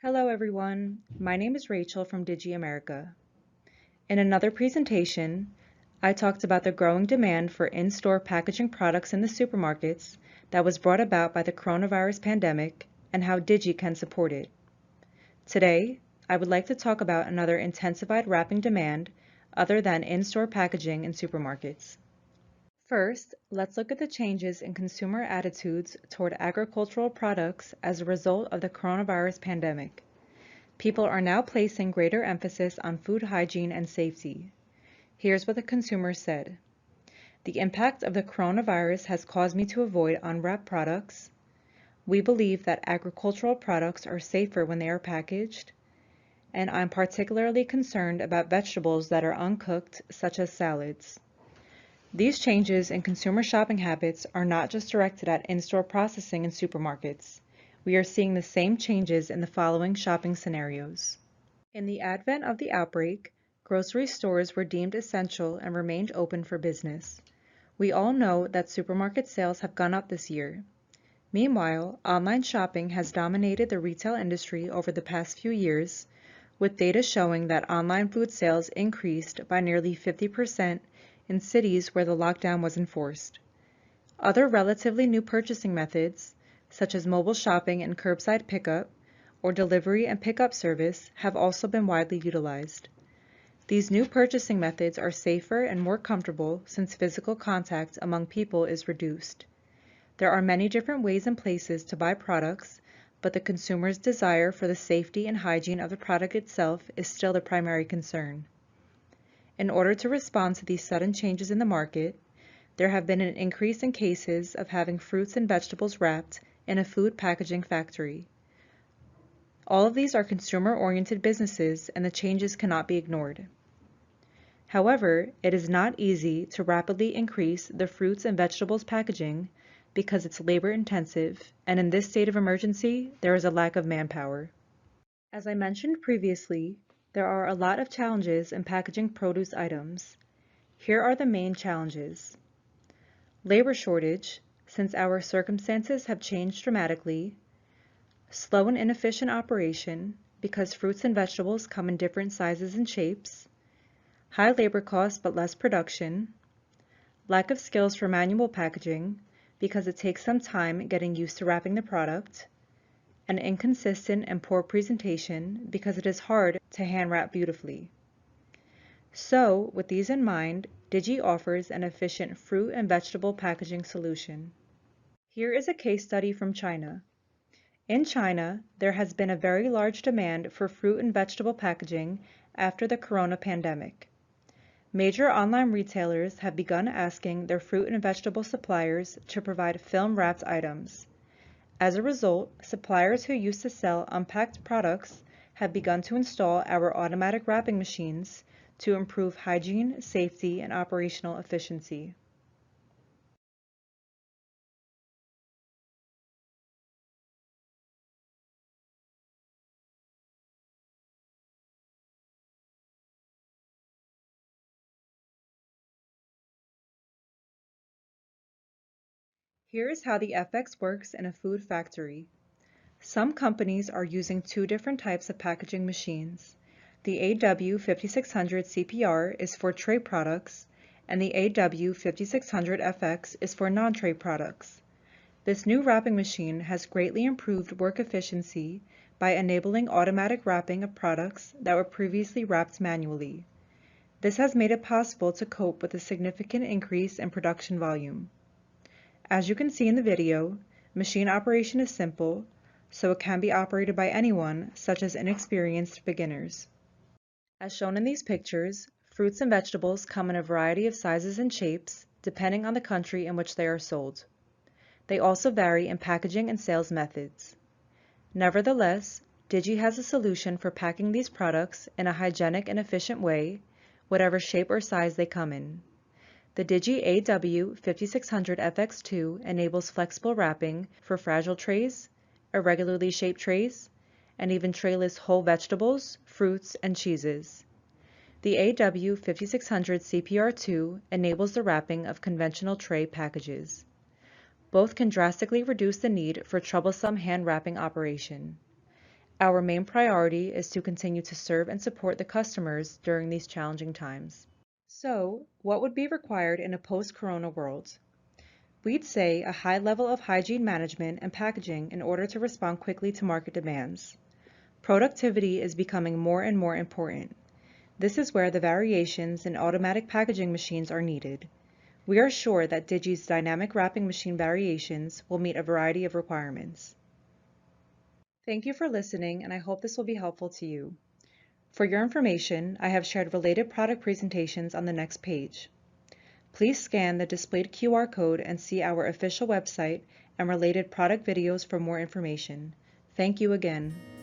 Hello everyone, my name is Rachel from DIGI America. In another presentation, I talked about the growing demand for in-store packaging products in the supermarkets that was brought about by the coronavirus pandemic and how DIGI can support it. Today, I would like to talk about another intensified wrapping demand other than in-store packaging in supermarkets. First, let's look at the changes in consumer attitudes toward agricultural products as a result of the coronavirus pandemic. People are now placing greater emphasis on food hygiene and safety. Here's what the consumers said. The impact of the coronavirus has caused me to avoid unwrapped products. We believe that agricultural products are safer when they are packaged. And I'm particularly concerned about vegetables that are uncooked, such as salads. These changes in consumer shopping habits are not just directed at in-store processing in supermarkets. We are seeing the same changes in the following shopping scenarios. In the advent of the outbreak, grocery stores were deemed essential and remained open for business. We all know that supermarket sales have gone up this year. Meanwhile, online shopping has dominated the retail industry over the past few years, with data showing that online food sales increased by nearly 50% in cities where the lockdown was enforced. Other relatively new purchasing methods, such as mobile shopping and curbside pickup, or delivery and pickup service, have also been widely utilized. These new purchasing methods are safer and more comfortable since physical contact among people is reduced. There are many different ways and places to buy products, but the consumer's desire for the safety and hygiene of the product itself is still the primary concern. In order to respond to these sudden changes in the market, there have been an increase in cases of having fruits and vegetables wrapped in a food packaging factory. All of these are consumer-oriented businesses, and the changes cannot be ignored. However, it is not easy to rapidly increase the fruits and vegetables packaging because it's labor-intensive, and in this state of emergency, there is a lack of manpower. As I mentioned previously, there are a lot of challenges in packaging produce items. Here are the main challenges. Labor shortage, since our circumstances have changed dramatically. Slow and inefficient operation, because fruits and vegetables come in different sizes and shapes. High labor costs but less production. Lack of skills for manual packaging, because it takes some time getting used to wrapping the product. And inconsistent and poor presentation, because it is hard to hand wrap beautifully. So, with these in mind, DIGI offers an efficient fruit and vegetable packaging solution. Here is a case study from China. In China, there has been a very large demand for fruit and vegetable packaging after the corona pandemic. Major online retailers have begun asking their fruit and vegetable suppliers to provide film-wrapped items. As a result, suppliers who used to sell unpacked products have begun to install our automatic wrapping machines to improve hygiene, safety, and operational efficiency. Here is how the FX works in a food factory. Some companies are using two different types of packaging machines. The AW5600 CPR is for tray products, and the AW5600FX is for non-tray products. This new wrapping machine has greatly improved work efficiency by enabling automatic wrapping of products that were previously wrapped manually. This has made it possible to cope with a significant increase in production volume. As you can see in the video, machine operation is simple, so it can be operated by anyone, such as inexperienced beginners. As shown in these pictures, fruits and vegetables come in a variety of sizes and shapes, depending on the country in which they are sold. They also vary in packaging and sales methods. Nevertheless, DIGI has a solution for packing these products in a hygienic and efficient way, whatever shape or size they come in. The DIGI AW5600FX2 enables flexible wrapping for fragile trays, irregularly shaped trays, and even trayless whole vegetables, fruits, and cheeses. The AW5600 CPR2 enables the wrapping of conventional tray packages. Both can drastically reduce the need for troublesome hand wrapping operation. Our main priority is to continue to serve and support the customers during these challenging times. So, what would be required in a post-corona world? We'd say a high level of hygiene management and packaging in order to respond quickly to market demands. Productivity is becoming more and more important. This is where the variations in automatic packaging machines are needed. We are sure that DIGI's dynamic wrapping machine variations will meet a variety of requirements. Thank you for listening, and I hope this will be helpful to you. For your information, I have shared related product presentations on the next page. Please scan the displayed QR code and see our official website and related product videos for more information. Thank you again.